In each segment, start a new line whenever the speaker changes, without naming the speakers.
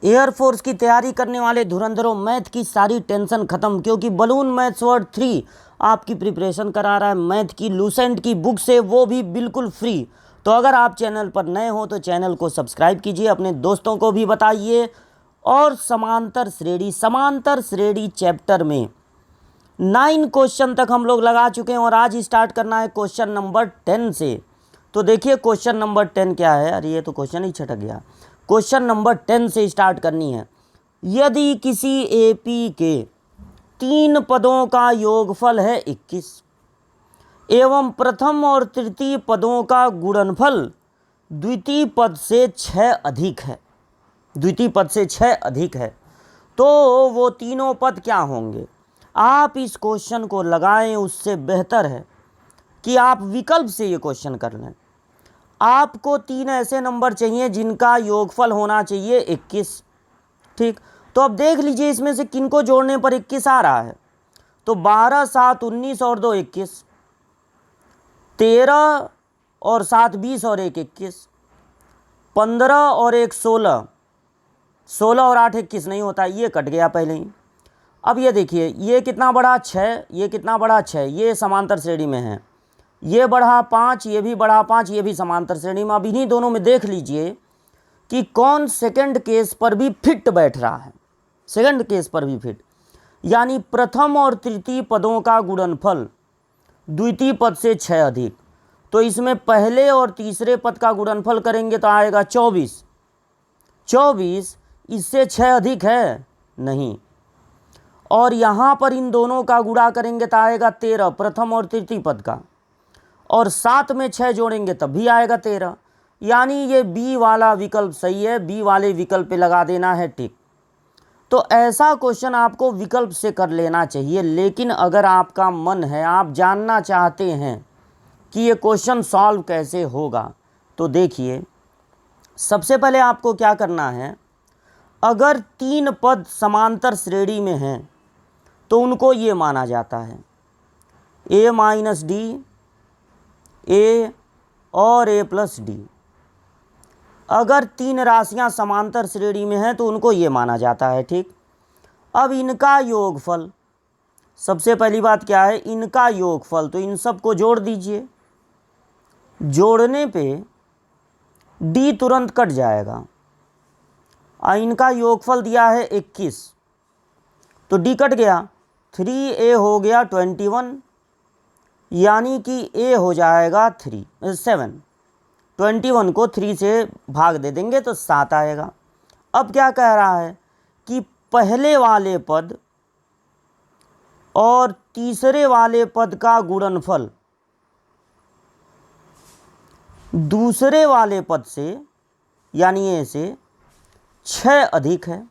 Air force की तैयारी करने वाले धुरंधरों, मैथ की सारी टेंशन खत्म, क्योंकि बलून मैथ्स वर्ड 3 आपकी प्रिपरेशन करा रहा है। मैथ की लूसेंट की बुक से, वो भी बिल्कुल फ्री। तो अगर आप चैनल पर नए हो तो चैनल को सब्सक्राइब कीजिए, अपने दोस्तों को भी बताइए। और समांतर श्रेणी चैप्टर में 9 क्वेश्चन तक हम लोग लगा चुके हैं और आज स्टार्ट करना है क्वेश्चन नंबर 10 से। तो देखिए क्वेश्चन नंबर 10 क्या है। अरे ये तो क्वेश्चन ही छटक गया। क्वेश्चन नंबर 10 से स्टार्ट करनी है। यदि किसी एपी के 3 पदों का योगफल है 21 एवं प्रथम और तृतीय पदों का गुणनफल द्वितीय पद से 6 अधिक है, तो वो तीनों पद क्या होंगे। आप इस क्वेश्चन को लगाएं, उससे बेहतर है कि आप विकल्प से ये क्वेश्चन कर लें। आपको 3 ऐसे नंबर चाहिए जिनका योगफल होना चाहिए 21। ठीक, तो अब देख लीजिए इसमें से किनको जोड़ने पर 21 आ रहा है। तो 12 7 19 और 2 21, 13 और 7 20 और 1 21, 15 और 1 16, 16 और 8 21 नहीं होता, ये कट गया पहले ही। अब ये देखिए, ये कितना बड़ा 6, ये कितना बड़ा 6, ये समांतर श्रेणी में है। ये बढ़ा 5, ये भी बढ़ा 5, ये भी समांतर श्रेणी में। अब इन्हीं दोनों में देख लीजिए कि कौन सेकंड केस पर भी फिट बैठ रहा है। सेकंड केस पर भी फिट, यानी प्रथम और तृतीय पदों का गुणनफल द्वितीय पद से 6 अधिक। तो इसमें पहले और तीसरे पद का गुणनफल करेंगे तो आएगा 24। 24 इससे 6 अधिक है नहीं। और यहाँ पर इन दोनों का गुणा करेंगे तो आएगा 13, प्रथम और तृतीय पद का। और 7 में 6 जोड़ेंगे तब भी आएगा 13। यानी ये बी वाला विकल्प सही है, बी वाले विकल्प पे लगा देना है टिक। तो ऐसा क्वेश्चन आपको विकल्प से कर लेना चाहिए। लेकिन अगर आपका मन है, आप जानना चाहते हैं कि ये क्वेश्चन सॉल्व कैसे होगा, तो देखिए सबसे पहले आपको क्या करना है। अगर 3 पद समांतर श्रेणी में हैं तो उनको ये माना जाता है a माइनस डी, ए और a प्लस डी। अगर 3 राशियां समांतर श्रेणी में हैं तो उनको ये माना जाता है। ठीक, अब इनका योगफल, सबसे पहली बात क्या है, इनका योगफल। तो इन सब को जोड़ दीजिए, जोड़ने पे d तुरंत कट जाएगा। इनका योगफल दिया है 21, तो d कट गया, 3a हो गया 21, यानी कि a हो जाएगा 7। 21 को 3 से भाग दे देंगे तो 7 आएगा। अब क्या कह रहा है कि पहले वाले पद और तीसरे वाले पद का गुणनफल दूसरे वाले पद से, यानी ए से 6 अधिक है।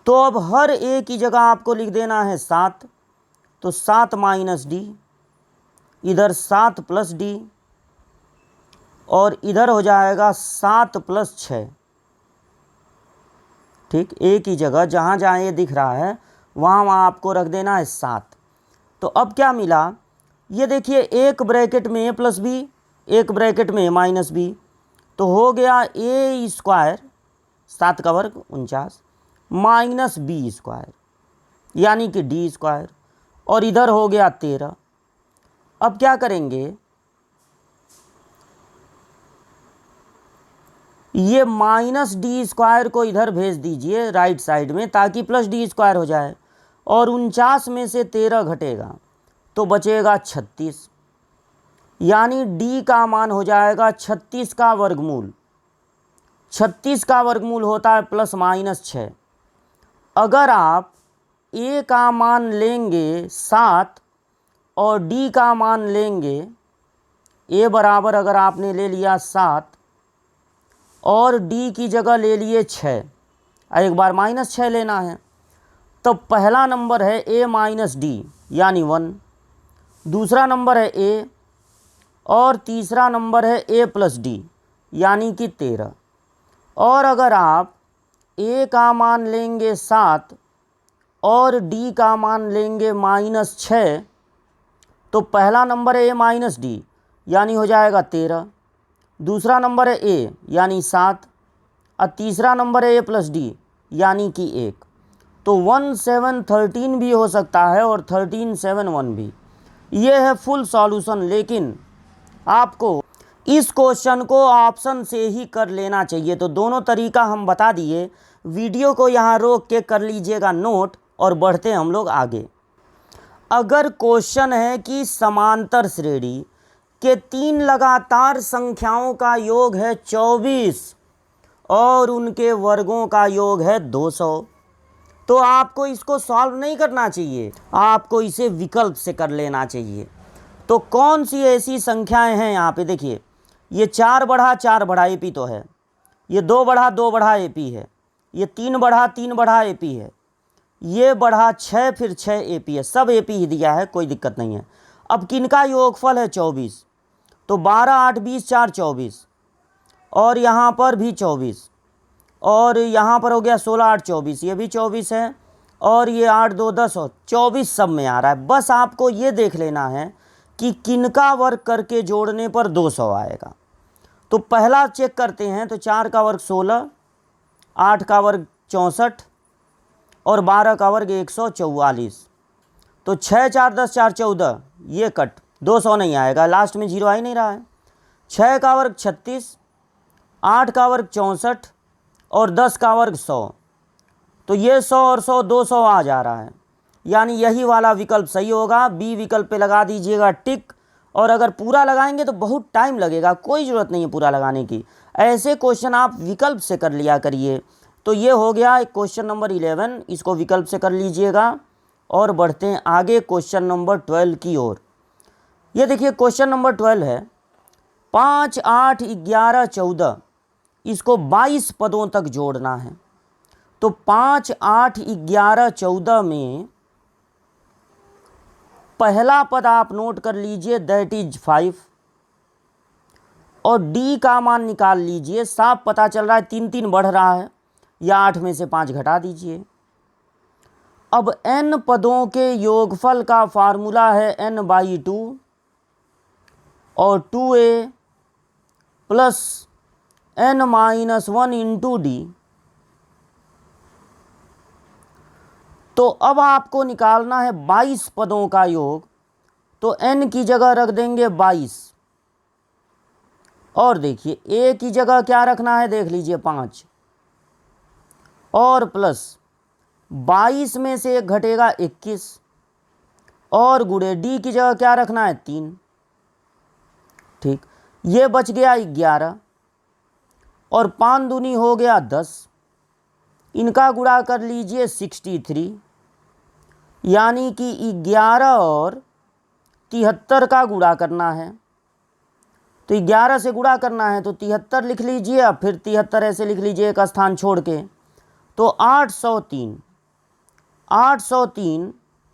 तो अब हर ए की जगह आपको लिख देना है 7। तो 7 माइनस डी, इधर 7 प्लस डी, और इधर हो जाएगा 7 प्लस 6। ठीक, ए की जगह जहाँ जहाँ ये दिख रहा है वहाँ वहाँ आपको रख देना है 7। तो अब क्या मिला, ये देखिए, एक ब्रैकेट में ए प्लस बी, एक ब्रैकेट में ए माइनस बी, तो हो गया ए स्क्वायर 7 का वर्ग 49 माइनस बी स्क्वायर, यानी कि डी स्क्वायर, और इधर हो गया 13। अब क्या करेंगे, ये माइनस डी स्क्वायर को इधर भेज दीजिए राइट साइड में, ताकि प्लस डी स्क्वायर हो जाए। और 49 में से 13 घटेगा तो बचेगा 36, यानी डी का मान हो जाएगा 36 का वर्गमूल। 36 का वर्गमूल होता है प्लस माइनस 6। अगर आप ए का मान लेंगे 7 और डी का मान लेंगे, ए बराबर अगर आपने ले लिया 7 और डी की जगह ले लिए 6, एक बार माइनस 6 लेना है, तो पहला नंबर है ए माइनस डी यानी 1, दूसरा नंबर है ए, और तीसरा नंबर है ए प्लस डी यानी कि 13। और अगर आप ए का मान लेंगे 7 और डी का मान लेंगे माइनस 6, तो पहला नंबर है ए माइनस डी यानी हो जाएगा 13, दूसरा नंबर है ए यानी 7, और तीसरा नंबर है A+D यानी कि 1। तो 1 7 13 भी हो सकता है और 13 7 1 भी। ये है फुल सॉल्यूशन, लेकिन आपको इस क्वेश्चन को ऑप्शन से ही कर लेना चाहिए। तो दोनों तरीका हम बता दिए। वीडियो को यहाँ रोक के कर लीजिएगा नोट और बढ़ते हैं हम लोग आगे। अगर क्वेश्चन है कि समांतर श्रेणी के 3 लगातार संख्याओं का योग है 24 और उनके वर्गों का योग है 200, तो आपको इसको सॉल्व नहीं करना चाहिए, आपको इसे विकल्प से कर लेना चाहिए। तो कौन सी ऐसी संख्याएं हैं यहाँ पे देखिए, ये 4 बढ़ा 4 बढ़ा एपी तो है, ये 2 बढ़ा 2 बढ़ा एपी है, ये 3 बढ़ा 3 बढ़ा एपी है, ये बढ़ा 6 फिर 6 एपी है, सब एपी ही दिया है, कोई दिक्कत नहीं है। अब किनका योगफल है 24, तो 12 8 20 4 24, और यहाँ पर भी 24, और यहाँ पर हो गया 16 8 24, ये भी 24 है, और ये 8 2 10 और 24 सब में आ रहा है। बस आपको ये देख लेना है कि किनका वर्ग करके जोड़ने पर 200 आएगा। तो पहला चेक करते हैं, तो 4 का वर्ग 16, 8 का वर्ग 64 और 12 का वर्ग 144। तो 6 4 10 4 14, ये कट 200 नहीं आएगा, लास्ट में 0 आ ही नहीं रहा है। 6 का वर्ग 36, 8 का वर्ग 64 और 10 का वर्ग 100, तो ये 100 और 100 200 आ जा रहा है, यानी यही वाला विकल्प सही होगा। बी विकल्प पे लगा दीजिएगा टिक। और अगर पूरा लगाएंगे तो बहुत टाइम लगेगा, कोई ज़रूरत नहीं है पूरा लगाने की, ऐसे क्वेश्चन आप विकल्प से कर लिया करिए। तो ये हो गया क्वेश्चन नंबर 11, इसको विकल्प से कर लीजिएगा। और बढ़ते हैं आगे क्वेश्चन नंबर 12 की ओर। ये देखिए क्वेश्चन नंबर 12 है 5 8 11 14, इसको 22 पदों तक जोड़ना है। तो 5 8 11 14 में पहला पद आप नोट कर लीजिए, दैट इज 5, और डी का मान निकाल लीजिए। साफ पता चल रहा है 3 3 बढ़ रहा है, या 8 में से 5 घटा दीजिए। अब n पदों के योगफल का फार्मूला है n/2 और 2a plus n-1 into D. तो अब आपको निकालना है 22 पदों का योग। तो n की जगह रख देंगे 22, और देखिए a की जगह क्या रखना है, देख लीजिए 5, और प्लस 22 में से 1 घटेगा 21, और गुणे डी की जगह क्या रखना है 3। ठीक, ये बच गया 11, और 5 दूनी हो गया 10, इनका गुणा कर लीजिए 63, यानी कि 11 और 73 का गुणा करना है। तो 11 से गुणा करना है तो 73 लिख लीजिए, अब फिर 73 ऐसे लिख लीजिए एक स्थान छोड़ के। तो 803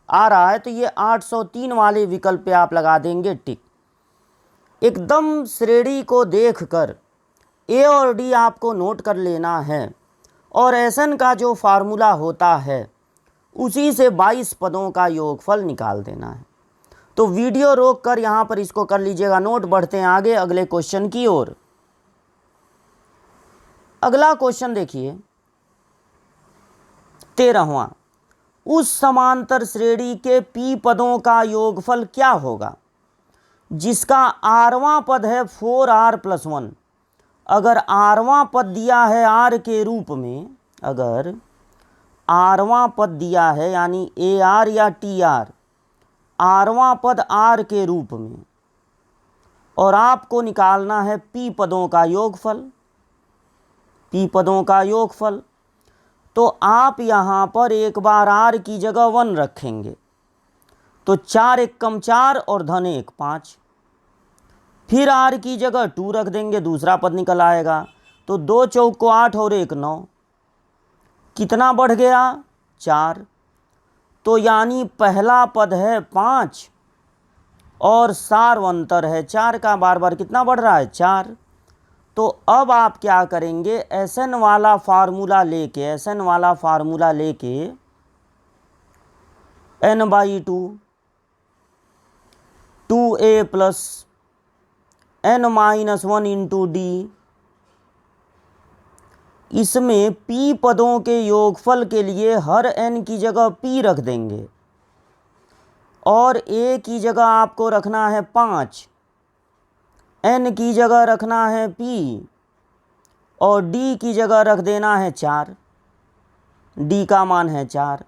आ रहा है, तो ये 803 वाले विकल्प पे आप लगा देंगे टिक। एकदम श्रेणी को देखकर ए और डी आपको नोट कर लेना है, और एसएन का जो फार्मूला होता है उसी से 22 पदों का योगफल निकाल देना है। तो वीडियो रोक कर यहाँ पर इसको कर लीजिएगा नोट। बढ़ते हैं आगे अगले क्वेश्चन की ओर। अगला क्वेश्चन देखिए 13वां, उस समांतर श्रेणी के पी पदों का योगफल क्या होगा जिसका आरवां पद है 4r+1। अगर आरवां पद दिया है r के रूप में, अगर आरवां पद दिया है यानी AR या TR, आरवां पद r के रूप में, और आपको निकालना है p पदों का योगफल, p पदों का योगफल, तो आप यहाँ पर एक बार r की जगह 1 रखेंगे, तो 4 1 कम 4 और धन 1 5, फिर r की जगह 2 रख देंगे, दूसरा पद निकल आएगा। तो 2 चौक को 8 और 1 9, कितना बढ़ गया 4। तो यानी पहला पद है 5 और सार्वंतर है 4 का, बार बार कितना बढ़ रहा है 4। तो अब आप क्या करेंगे, एसएन वाला फार्मूला लेके n/2 2a plus n-1 into D इसमें p पदों के योगफल के लिए हर n की जगह p रख देंगे और a की जगह आपको रखना है 5, n की जगह रखना है p और d की जगह रख देना है 4। d का मान है 4।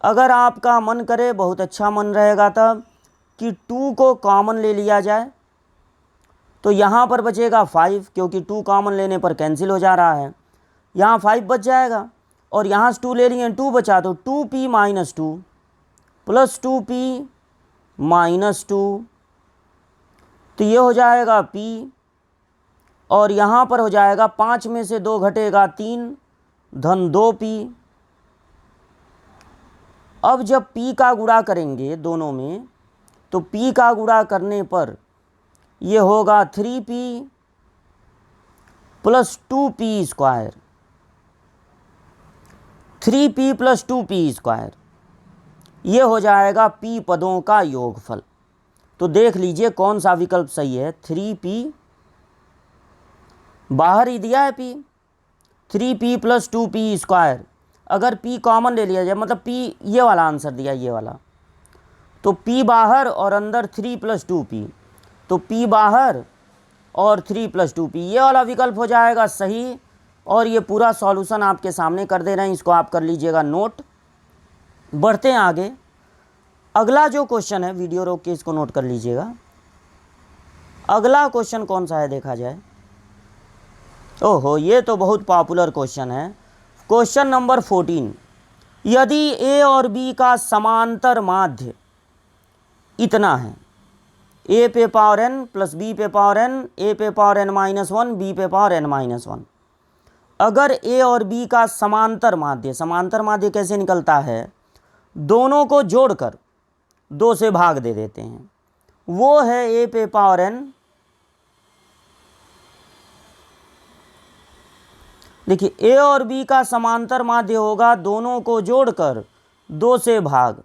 अगर आपका मन करे, बहुत अच्छा मन रहेगा तब, कि 2 को कॉमन ले लिया जाए तो यहाँ पर बचेगा 5, क्योंकि 2 कॉमन लेने पर कैंसिल हो जा रहा है। यहाँ 5 बच जाएगा और यहाँ से 2 ले लिए, 2 बचा, तो 2p minus 2 plus 2p minus 2, तो ये हो जाएगा p और यहाँ पर हो जाएगा 5 में से 2 घटेगा 3 धन 2p। अब जब p का गुणा करेंगे दोनों में तो p का गुणा करने पर ये होगा 3p plus 2p square, 3p plus 2p square, ये हो जाएगा p पदों का योगफल। तो देख लीजिए कौन सा विकल्प सही है। 3p बाहर ही दिया है p, 3p plus 2p square, अगर p कॉमन ले लिया जाए, मतलब p ये वाला आंसर दिया, ये वाला, तो p बाहर और अंदर 3 प्लस 2p, तो p बाहर और 3 प्लस 2p, ये वाला विकल्प हो जाएगा सही। और ये पूरा सॉल्यूशन आपके सामने कर दे रहे हैं, इसको आप कर लीजिएगा नोट। बढ़ते हैं आगे। अगला जो क्वेश्चन है, वीडियो रोक के इसको नोट कर लीजिएगा। अगला क्वेश्चन कौन सा है देखा जाए। ओहो, ये तो बहुत पॉपुलर क्वेश्चन है। क्वेश्चन नंबर 14, यदि a और b का समांतर माध्य इतना है, a पे पावर n प्लस b पे पावर n, a पे पावर n माइनस 1, b पे पावर n माइनस 1। अगर a और b का समांतर माध्य, समांतर माध्य कैसे निकलता है, दोनों को जोड़कर 2 से भाग दे देते हैं, वो है a पे पावर n। देखिए a और b का समांतर माध्य होगा दोनों को जोड़कर 2 से भाग,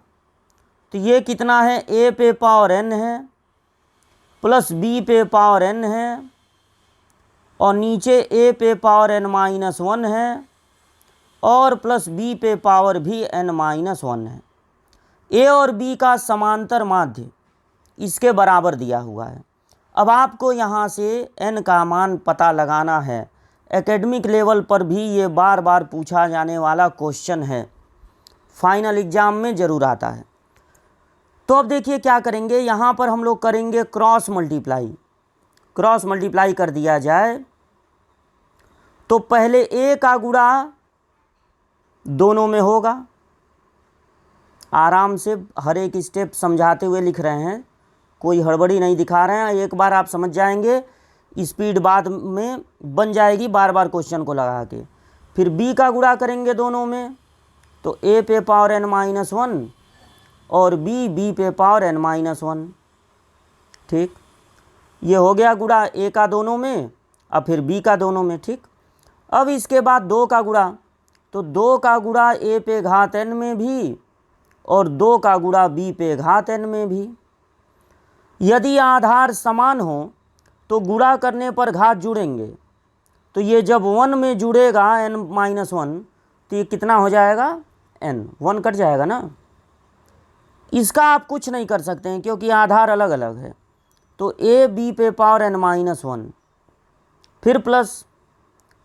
तो ये कितना है, a पे पावर n है प्लस b पे पावर n है और नीचे a पे पावर n माइनस 1 है और प्लस b पे पावर भी n माइनस 1 है। a और b का समांतर माध्य इसके बराबर दिया हुआ है। अब आपको यहाँ से n का मान पता लगाना है। एकेडमिक लेवल पर भी ये बार बार पूछा जाने वाला क्वेश्चन है, फाइनल एग्जाम में ज़रूर आता है। तो अब देखिए क्या करेंगे, यहाँ पर हम लोग करेंगे क्रॉस मल्टीप्लाई। क्रॉस मल्टीप्लाई कर दिया जाए तो पहले a का गुणा दोनों में होगा। आराम से हर एक स्टेप समझाते हुए लिख रहे हैं, कोई हड़बड़ी नहीं दिखा रहे हैं। एक बार आप समझ जाएंगे, स्पीड बाद में बन जाएगी बार बार क्वेश्चन को लगा के। फिर b का गुणा करेंगे दोनों में, तो a पे पावर n माइनस 1 और b पे पावर n माइनस 1। ठीक, ये हो गया गुणा a का दोनों में, अब फिर b का दोनों में। ठीक, अब इसके बाद 2 का गुणा, तो 2 का गुणा a पे घात n में भी और 2 का गुणा b पे घात n में भी। यदि आधार समान हो तो गुणा करने पर घात जुड़ेंगे, तो ये जब 1 में जुड़ेगा n माइनस 1 तो ये कितना हो जाएगा, n, 1 कट जाएगा ना। इसका आप कुछ नहीं कर सकते हैं क्योंकि आधार अलग अलग है। तो a b पे पावर n माइनस 1, फिर प्लस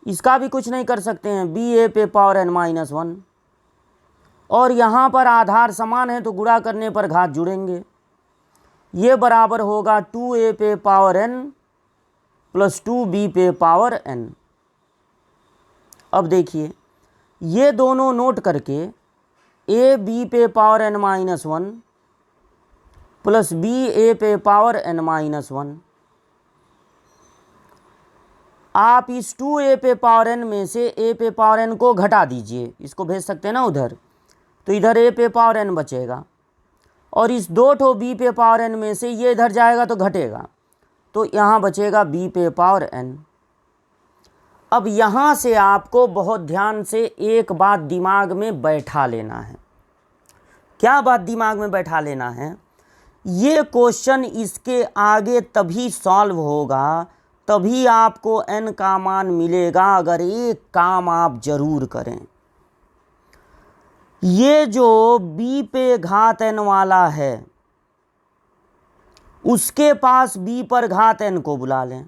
इसका भी कुछ नहीं कर सकते हैं, b a पे पावर n माइनस 1, और यहाँ पर आधार समान है तो गुणा करने पर घात जुड़ेंगे। ये बराबर होगा 2a पे पावर n प्लस 2b पे पावर n। अब देखिए ये दोनों नोट करके a b पे power n minus 1 plus b a पे पावर n माइनस 1, आप इस 2a पे पावर n में से a पे पावर n को घटा दीजिए, इसको भेज सकते हैं ना उधर, तो इधर a पे पावर n बचेगा और इस 2 ठो b पे पावर n में से ये इधर जाएगा तो घटेगा, तो यहाँ बचेगा b पे पावर n। अब यहाँ से आपको बहुत ध्यान से एक बात दिमाग में बैठा लेना है। क्या बात दिमाग में बैठा लेना है, ये क्वेश्चन इसके आगे तभी सॉल्व होगा, तभी आपको n का मान मिलेगा अगर एक काम आप जरूर करें। ये जो b पे घात n वाला है उसके पास b पर घात n को बुला लें।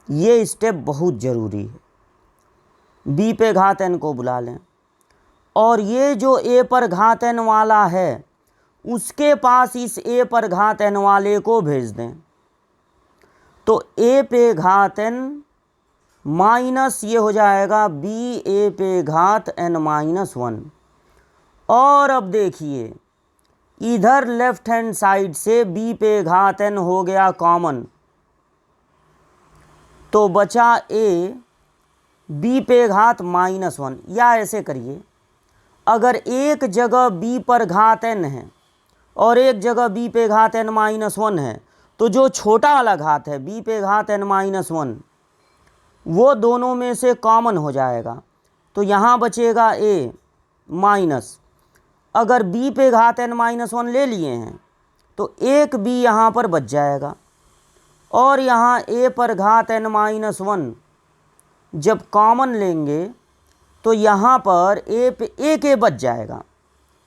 ये स्टेप बहुत जरूरी है। b पे घात n को बुला लें और ये जो a पर घात n वाला है उसके पास इस a पर घात n वाले को भेज दें। तो a पे घात n माइनस ये हो जाएगा b a पे घात n माइनस 1। और अब देखिए इधर लेफ्ट हैंड साइड से b पे घात n हो गया कॉमन, तो बचा a b पे घात माइनस 1। या ऐसे करिए, अगर एक जगह b पर घात n है और एक जगह b पे घात n माइनस 1 है तो जो छोटा वाला घात है b पे घात n माइनस 1 वो दोनों में से कॉमन हो जाएगा। तो यहाँ बचेगा a माइनस, अगर b पे घात n माइनस 1 ले लिए हैं तो एक b यहाँ पर बच जाएगा और यहाँ a पर घात n माइनस 1 जब कॉमन लेंगे तो यहाँ पर a पे एक a बच जाएगा।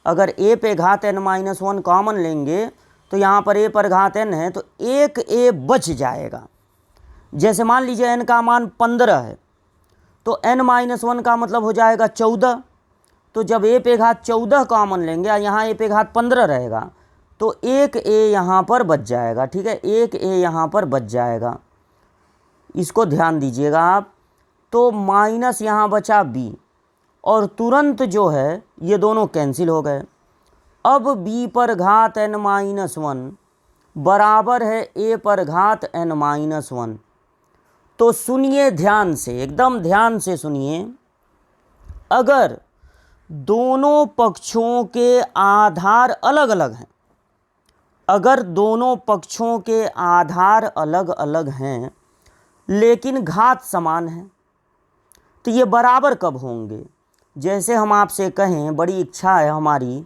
अगर a पे घात n माइनस 1 कॉमन लेंगे तो यहाँ पर a पर घात n है तो एक a बच जाएगा। जैसे मान लीजिए n का मान 15 है तो n माइनस 1 का मतलब हो जाएगा 14। तो जब a पे घात 14 कॉमन लेंगे और यहाँ a पे घात 15 रहेगा तो एक a यहाँ पर बच जाएगा। ठीक है, एक a यहाँ पर बच जाएगा, इसको ध्यान दीजिएगा आप। तो माइनस यहाँ बचा b और तुरंत जो है ये दोनों कैंसिल हो गए। अब b पर घात n माइनस 1 बराबर है a पर घात n माइनस 1। तो सुनिए ध्यान से, एकदम ध्यान से सुनिए, अगर दोनों पक्षों के आधार अलग अलग हैं, अगर दोनों पक्षों के आधार अलग अलग हैं लेकिन घात समान है तो ये बराबर कब होंगे? जैसे हम आपसे कहें, बड़ी इच्छा है हमारी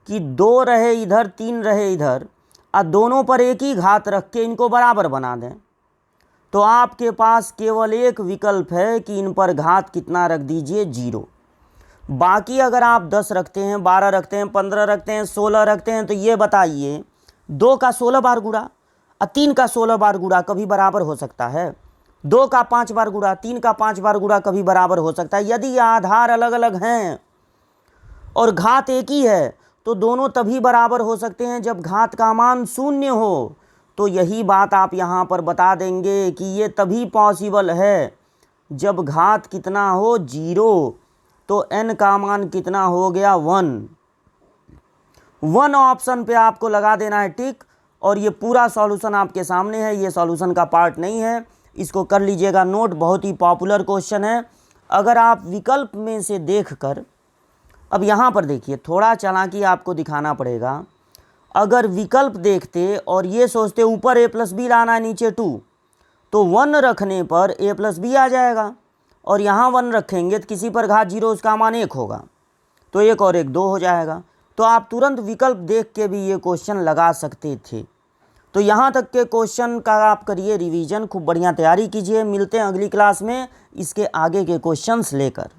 कि 2 रहे इधर 3 रहे इधर और दोनों पर एक ही घात रख के इनको बराबर बना दें, तो आपके पास केवल एक विकल्प है कि इन पर घात कितना रख दीजिए, 0। बाकी अगर आप 10 रखते हैं, 12 रखते हैं, 15 रखते हैं, 16 रखते हैं तो ये बताइए 2 का 16 बार गुणा और 3 का 16 बार गुणा कभी बराबर हो सकता है? 2 का 5 बार गुणा, 3 का 5 बार गुणा कभी बराबर हो सकता है? यदि आधार अलग अलग हैं और घात एक ही है तो दोनों तभी बराबर हो सकते हैं जब घात का मान 0 हो। तो यही बात आप यहाँ पर बता देंगे कि ये तभी पॉसिबल है जब घात कितना हो, 0। तो n का मान कितना हो गया, 1। 1 ऑप्शन पे आपको लगा देना है टिक। और ये पूरा सॉल्यूशन आपके सामने है, ये सॉल्यूशन का पार्ट नहीं है, इसको कर लीजिएगा नोट, बहुत ही पॉपुलर क्वेश्चन है। अगर आप विकल्प में से देखकर, अब यहाँ पर देखिए थोड़ा चालाकी आपको दिखाना पड़ेगा। अगर विकल्प देखते और ये सोचते ऊपर a प्लस बी लाना है नीचे 2, तो 1 रखने पर a प्लस बी आ जाएगा और यहाँ 1 रखेंगे तो किसी पर घात 0 उसका मान 1 होगा, तो 1 और 1 2 हो जाएगा। तो आप तुरंत विकल्प देख के भी ये क्वेश्चन लगा सकते थे। तो यहाँ तक के क्वेश्चन का आप करिए रिवीजन, खूब बढ़िया तैयारी कीजिए। मिलते हैं अगली क्लास में इसके आगे के क्वेश्चंस लेकर।